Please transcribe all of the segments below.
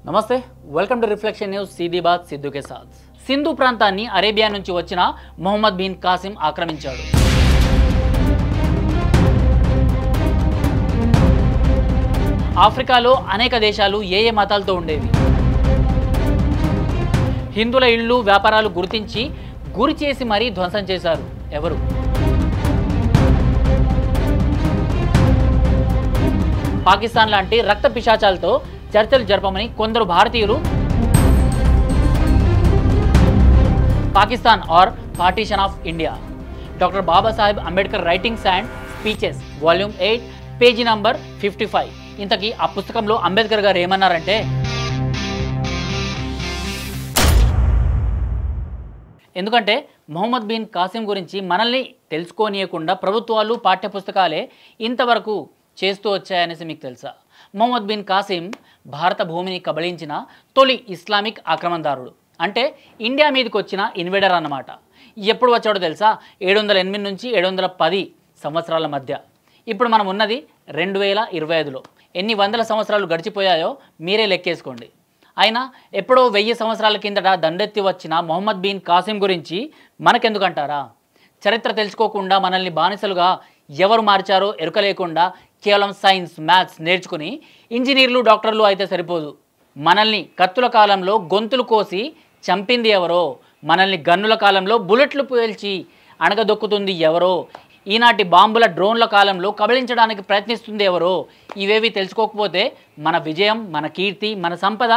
నమస్తే welcome to reflection news సీదీ బాత్ సిద్ధు కే సాత్ సింధు ప్రాంతాన్ని అరేబియా నుంచి వచ్చిన మొహమ్మద్ బిన్ కాసిం ఆక్రమించాడు. ఆఫ్రికాలో అనేక దేశాలు ఏ మతాలతో ఉండేవి. హిందువుల ఇళ్ళు వ్యాపారాలు గుర్తించి గురి చేసి మరీ ధ్వంసం చేశారు. ఎవరు? పాకిస్తాన్ లాంటి రక్త పిశాచాలతో చర్చలు జరపమని కొందరు భారతీయులు Pakistan or partition of India doctor Babasaheb Ambedkar writings and speeches volume 8 page number 55. ఇంతకీ ఆ పుస్తకంలో అంబేద్కర్ గారు ఏమన్నారంటే, ఎందుకంటే మొహమ్మద్ బిన్ కాసిం గురించి మనల్ని తెలుసుకోనియకుండా ప్రభుత్వాలు పాఠ్యపుస్తకాలే ఇంతవరకు చేస్తూ వచ్చాయనేసి మీకు తెలుసా? మొహమ్మద్ బిన్ కాసిం భారత భూమిని కబళించిన తొలి ఇస్లామిక్ ఆక్రమణదారుడు. అంటే ఇండియా మీదకి వచ్చిన ఇన్వేడర్ అన్నమాట. ఎప్పుడు వచ్చాడో తెలుసా? 708 నుంచి 710 సంవత్సరాల మధ్య. ఇప్పుడు మనం ఉన్నది 2025లో. ఎన్ని వందల సంవత్సరాలు గడిచిపోయాయో మీరే లెక్కేసుకోండి. అయినా ఎప్పుడో 1000 సంవత్సరాల కిందట దండెత్తి వచ్చిన మొహమ్మద్ బిన్ కాసిం గురించి మనకెందుకంటారా? చరిత్ర తెలుసుకోకుండా మనల్ని బానిసలుగా ఎవరు మార్చారో ఎరుక లేకుండా కేవలం సైన్స్ మ్యాథ్స్ నేర్చుకుని ఇంజనీర్లు డాక్టర్లు అయితే సరిపోదు. మనల్ని కత్తుల కాలంలో గొంతులు కోసి చంపింది ఎవరో, మనల్ని గన్నుల కాలంలో బుల్లెట్లు పేల్చి అణగదొక్కుతుంది ఎవరో, ఈనాటి బాంబుల డ్రోన్ల కాలంలో కబళించడానికి ప్రయత్నిస్తుంది ఎవరో, ఇవేవి తెలుసుకోకపోతే మన విజయం, మన కీర్తి, మన సంపద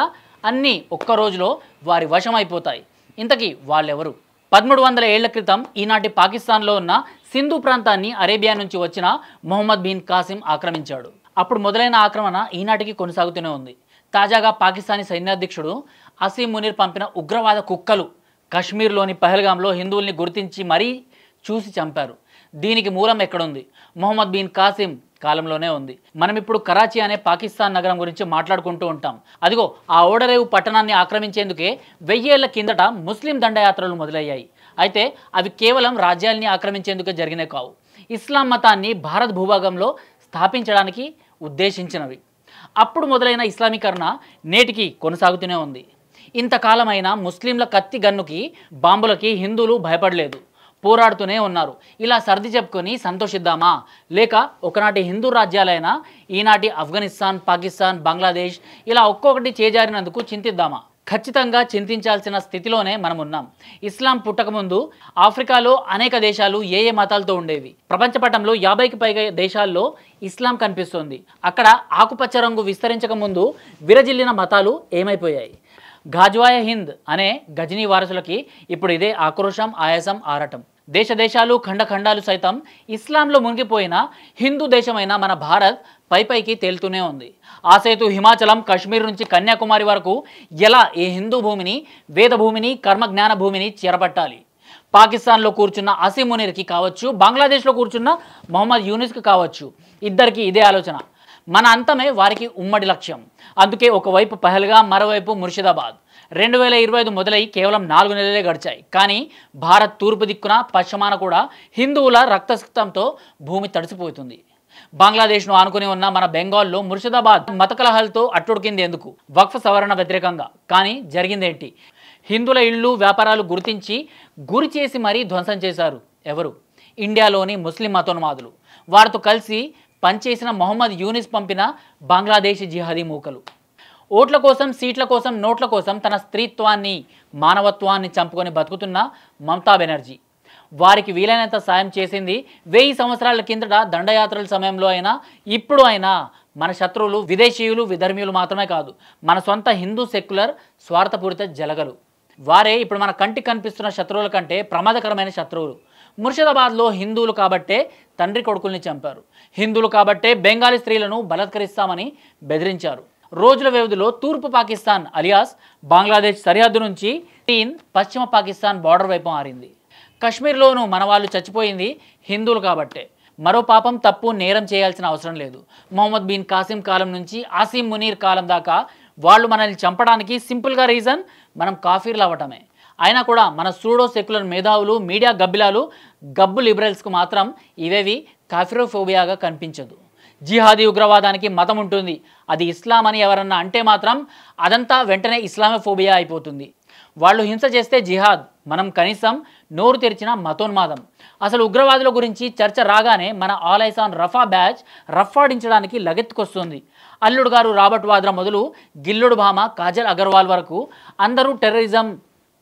అన్నీ ఒక్క రోజులో వారి వశమైపోతాయి. ఇంతకీ వాళ్ళెవరు? 1300 ఏళ్ల క్రితం ఈనాటి పాకిస్తాన్లో ఉన్న సింధు ప్రాంతాన్ని అరేబియా నుంచి వచ్చిన మొహమ్మద్ బిన్ కాసిం ఆక్రమించాడు. అప్పుడు మొదలైన ఆక్రమణ ఈనాటికి కొనసాగుతూనే ఉంది. తాజాగా పాకిస్తానీ సైన్యాధ్యక్షుడు అసీం మునీర్ పంపిన ఉగ్రవాద కుక్కలు కశ్మీర్లోని పహల్గాంలో హిందువుల్ని గుర్తించి మరీ చూసి చంపారు. దీనికి మూలం ఎక్కడుంది? మొహమ్మద్ బిన్ కాసిం కాలంలోనే ఉంది. మనం ఇప్పుడు కరాచీ అనే పాకిస్తాన్ నగరం గురించి మాట్లాడుకుంటూ ఉంటాం. అదిగో ఆ ఓడరేవు పట్టణాన్ని ఆక్రమించేందుకే 1000 ఏళ్ల కిందట ముస్లిం దండయాత్రలు మొదలయ్యాయి. అయితే అవి కేవలం రాజ్యాల్ని ఆక్రమించేందుకే జరిగినే కావు. ఇస్లాం మతాన్ని భారత్ భూభాగంలో స్థాపించడానికి ఉద్దేశించినవి. అప్పుడు మొదలైన ఇస్లామీకరణ నేటికి కొనసాగుతూనే ఉంది. ఇంతకాలమైన ముస్లింల కత్తి గన్నుకి బాంబులకి హిందువులు భయపడలేదు, పోరాడుతూనే ఉన్నారు. ఇలా సర్ది చెప్పుకొని సంతోషిద్దామా? లేక ఒకనాటి హిందూ రాజ్యాలైన ఈనాటి ఆఫ్ఘనిస్తాన్, పాకిస్తాన్, బంగ్లాదేశ్ ఇలా ఒక్కొక్కటి చేజారినందుకు చింతిద్దామా? ఖచ్చితంగా చింతించాల్సిన స్థితిలోనే మనం ఉన్నాం. ఇస్లాం పుట్టకముందు ఆఫ్రికాలో అనేక దేశాలు ఏ మతాలతో ఉండేవి. ప్రపంచపటంలో 50కి పైగా దేశాల్లో ఇస్లాం కనిపిస్తుంది. అక్కడ ఆకుపచ్చ రంగు విస్తరించక ముందు విరజిల్లిన మతాలు ఏమైపోయాయి? గాజ్వాయ హింద్ అనే గజనీ వారసులకి ఇప్పుడు ఇదే ఆక్రోశం, ఆయాసం, ఆరాటం. దేశాలు ఖండాలు సైతం ఇస్లాంలో మునిగిపోయిన హిందూ దేశమైన మన భారత్ పైకి తేలుతూనే ఉంది. ఆ సేతు హిమాచలం, కాశ్మీర్ నుంచి కన్యాకుమారి వరకు ఎలా ఈ హిందూ భూమిని, వేద భూమిని, కర్మజ్ఞాన భూమిని చేరబట్టాలి? పాకిస్తాన్లో కూర్చున్న అసీం మునీర్కి కావచ్చు, బంగ్లాదేశ్లో కూర్చున్న మొహమ్మద్ యూనిస్కి కావచ్చు, ఇద్దరికి ఇదే ఆలోచన. మన అంతమే వారికి ఉమ్మడి లక్ష్యం. అందుకే ఒకవైపు పహల్గా, మరోవైపు ముర్షిదాబాద్. 2025 మొదలై కేవలం 4 నెలలే గడిచాయి. కానీ భారత్ తూర్పు దిక్కున, పశ్చిమాన కూడా హిందువుల రక్తసిక్తంతో భూమి తడిసిపోతుంది. బంగ్లాదేశ్ను ఆనుకుని ఉన్న మన బెంగాల్లో ముర్షిదాబాద్ మత కలహాలతో అట్టుడికింది ఎందుకు? వక్ఫ్ సవరణ వ్యతిరేకంగా. కానీ జరిగిందేంటి? హిందువుల ఇళ్ళు వ్యాపారాలు గుర్తించి గురి చేసి మరీ ధ్వంసం చేశారు. ఎవరు? ఇండియాలోని ముస్లిం మతోన్మాదులు. వారితో కలిసి పనిచేసిన మొహమ్మద్ యూనిస్ పంపిన బంగ్లాదేశ్ జిహాదీ మూకలు. ఓట్ల కోసం, సీట్ల కోసం, నోట్ల కోసం తన స్త్రీత్వాన్ని, మానవత్వాన్ని చంపుకొని బతుకుతున్న మమతా బెనర్జీ. వారికి వీలైనంత సాయం చేసింది 1000 సంవత్సరాల కిందట దండయాత్రల సమయంలో అయినా, ఇప్పుడు అయినా. మన శత్రువులు విదేశీయులు, విధర్మీయులు మాత్రమే కాదు, మన సొంత హిందూ సెక్యులర్ స్వార్థపూరిత జలగలు. వారే ఇప్పుడు మన కంటికి కనిపిస్తున్న శత్రువుల కంటే ప్రమాదకరమైన శత్రువులు. ముర్షిదాబాద్లో హిందువులు కాబట్టే తండ్రి కొడుకుల్ని చంపారు. హిందువులు కాబట్టే బెంగాలీ స్త్రీలను బలాత్కరిస్తామని బెదిరించారు. రోజుల వ్యవధిలో తూర్పు పాకిస్తాన్ అలియాస్ బంగ్లాదేశ్ సరిహద్దు నుంచి పశ్చిమ పాకిస్తాన్ బార్డర్ వైపు మారింది. కశ్మీర్లోనూ మన వాళ్ళు చచ్చిపోయింది హిందువులు కాబట్టే. మరో పాపం, తప్పు, నేరం చేయాల్సిన అవసరం లేదు. మొహమ్మద్ బిన్ కాసిం కాలం నుంచి అసీం మునీర్ కాలం దాకా వాళ్ళు మనల్ని చంపడానికి సింపుల్గా రీజన్ మనం కాఫీర్లు అవ్వటమే. అయినా కూడా మన సూడో సెక్యులర్ మేధావులు, మీడియా గబ్బిలాలు, గబ్బు లిబరల్స్కు మాత్రం ఇవేవి కాఫిరోఫోబియాగా కనిపించదు. జిహాదీ ఉగ్రవాదానికి మతం ఉంటుంది, అది ఇస్లాం అని ఎవరన్నా అంటే మాత్రం అదంతా వెంటనే ఇస్లామోఫోబియా అయిపోతుంది. వాళ్ళు హింస చేస్తే జిహాద్, మనం కనీసం నోరు తెరిచిన మతోన్మాదం. అసలు ఉగ్రవాదుల గురించి చర్చ రాగానే మన all eyes on Rafah batch రఫాడించడానికి లగెత్తుకొస్తుంది. అల్లుడు గారు రాబర్ట్ వాద్రా మొదలు గిల్లుడు భామ కాజల్ అగర్వాల్ వరకు అందరూ టెర్రరిజం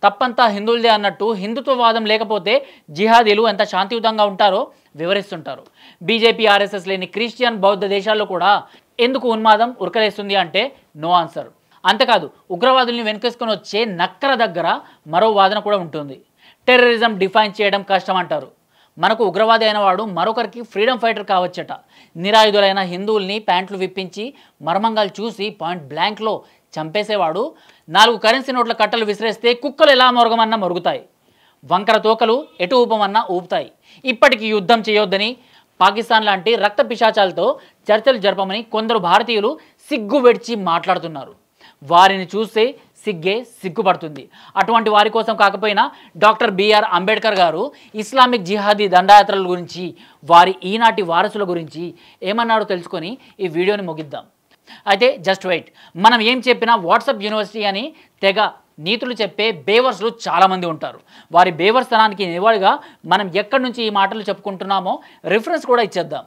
తప్పంతా హిందువులదే అన్నట్టు హిందుత్వవాదం లేకపోతే జిహాదీలు ఎంత శాంతియుతంగా ఉంటారో వివరిస్తుంటారు. బీజేపీ ఆర్ఎస్ఎస్ లేని క్రిస్టియన్ బౌద్ధ దేశాల్లో కూడా ఎందుకు ఉన్మాదం ఉరకలేస్తుంది అంటే నో ఆన్సర్. అంతేకాదు ఉగ్రవాదుల్ని వెనుకేసుకొని వచ్చే నక్కల దగ్గర మరో వాదన కూడా ఉంటుంది. టెర్రరిజం డిఫైన్ చేయడం కష్టం అంటారు. మనకు ఉగ్రవాది అయిన వాడు మరొకరికి ఫ్రీడమ్ ఫైటర్ కావచ్చట. నిరాయుధులైన హిందువుల్ని ప్యాంట్లు విప్పించి మర్మంగాలు చూసి పాయింట్ బ్లాంక్లో చంపేసేవాడు 4 కరెన్సీ నోట్ల కట్టలు విసిరేస్తే కుక్కలు ఎలా మొరగమన్నా మొరుగుతాయి, వంకర తోకలు ఎటు ఊపమన్నా ఊపుతాయి. ఇప్పటికీ యుద్ధం చేయొద్దని, పాకిస్తాన్ లాంటి రక్త పిశాచాలతో చర్చలు జరపమని కొందరు భారతీయులు సిగ్గు వెడిచి మాట్లాడుతున్నారు. వారిని చూస్తే సిగ్గుపడుతుంది. అటువంటి వారి కోసం కాకపోయినా డాక్టర్ బిఆర్ అంబేద్కర్ గారు ఇస్లామిక్ జిహాదీ దండయాత్రల గురించి, వారి ఈనాటి వారసుల గురించి ఏమన్నాడో తెలుసుకొని ఈ వీడియోని ముగిద్దాం. అయితే జస్ట్ వెయిట్, మనం ఏం చెప్పినా వాట్సాప్ యూనివర్సిటీ అని తెగ నీతులు చెప్పే బేవర్స్లు చాలామంది ఉంటారు. వారి బేవర్స్తనానికి నివాళిగా మనం ఎక్కడి నుంచి ఈ మాటలు చెప్పుకుంటున్నామో రిఫరెన్స్ కూడా ఇచ్చేద్దాం.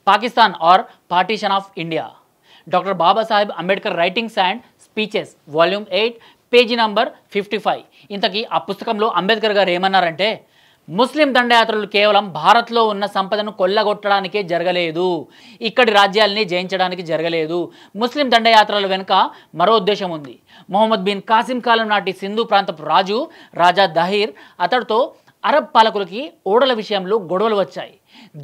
Pakistan or partition of India, doctor Babasaheb Ambedkar writings and speeches, volume 8, page number 55. ఇంతకీ ఆ పుస్తకంలో అంబేద్కర్ గారు ఏమన్నారంటే, ముస్లిం దండయాత్రలు కేవలం భారత్లో ఉన్న సంపదను కొల్లగొట్టడానికే జరగలేదు, ఇక్కడి రాజ్యాల్ని జయించడానికి జరగలేదు. ముస్లిం దండయాత్రల వెనుక మరో ఉద్దేశం ఉంది. మొహమ్మద్ బిన్ కాసిం కాలం నాటి సింధు ప్రాంతపు రాజు రాజా దహీర్, అతడితో అరబ్ పాలకులకి ఓడల విషయంలో గొడవలు వచ్చాయి.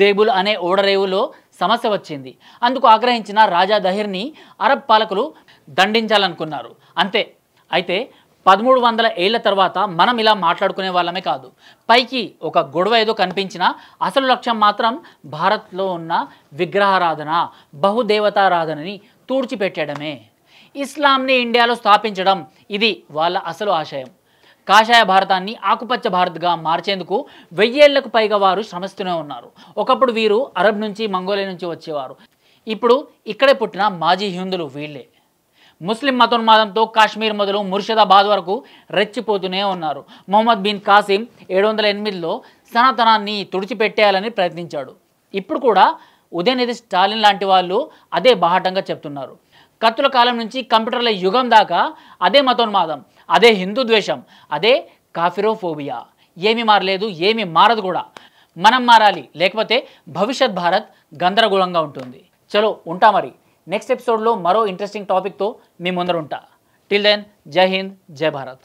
దేబుల్ అనే ఓడరేవులో సమస్య వచ్చింది. అందుకు ఆగ్రహించిన రాజా దహీర్ని అరబ్ పాలకులు దండించాలనుకున్నారు. అంతే. అయితే 1300 ఏళ్ల తర్వాత మనం ఇలా మాట్లాడుకునే వాళ్ళమే కాదు. పైకి ఒక గొడవ ఏదో కనిపించినా అసలు లక్ష్యం మాత్రం భారత్లో ఉన్న విగ్రహారాధన, బహుదేవతారాధనని తూడ్చిపెట్టడమే. ఇస్లాంని ఇండియాలో స్థాపించడం, ఇది వాళ్ళ అసలు ఆశయం. కాషాయ భారతాన్ని ఆకుపచ్చ భారత్గా మార్చేందుకు 1000 ఏళ్లకు పైగా వారు శ్రమిస్తూనే ఉన్నారు. ఒకప్పుడు వీరు అరబ్ నుంచి, మంగోలియా నుంచి వచ్చేవారు. ఇప్పుడు ఇక్కడే పుట్టిన మాజీ హిందువులు వీళ్ళే. ముస్లిం మతోన్మాదంతో కాశ్మీర్ మొదలు ముర్షిదాబాద్ వరకు రెచ్చిపోతూనే ఉన్నారు. మొహమ్మద్ బిన్ కాసిం 708లో సనాతనాన్ని తుడిచిపెట్టేయాలని ప్రయత్నించాడు. ఇప్పుడు కూడా ఉదయనిధి స్టాలిన్ లాంటి వాళ్ళు అదే బాహాటంగా చెప్తున్నారు. కత్తుల కాలం నుంచి కంప్యూటర్ల యుగం దాకా అదే మతోన్మాదం, అదే హిందూ ద్వేషం, అదే కాఫిరోఫోబియా. ఏమీ మారలేదు, ఏమీ మారదు కూడా. మనం మారాలి, లేకపోతే భవిష్యత్ భారత్ గందరగోళంగా ఉంటుంది. చలో ఉంటా మరి. నెక్స్ట్ ఎపిసోడ్లో మరో ఇంట్రెస్టింగ్ టాపిక్తో మీ ముందర ఉంటా. టిల్ దెన్, జై హింద్, జై భారత్.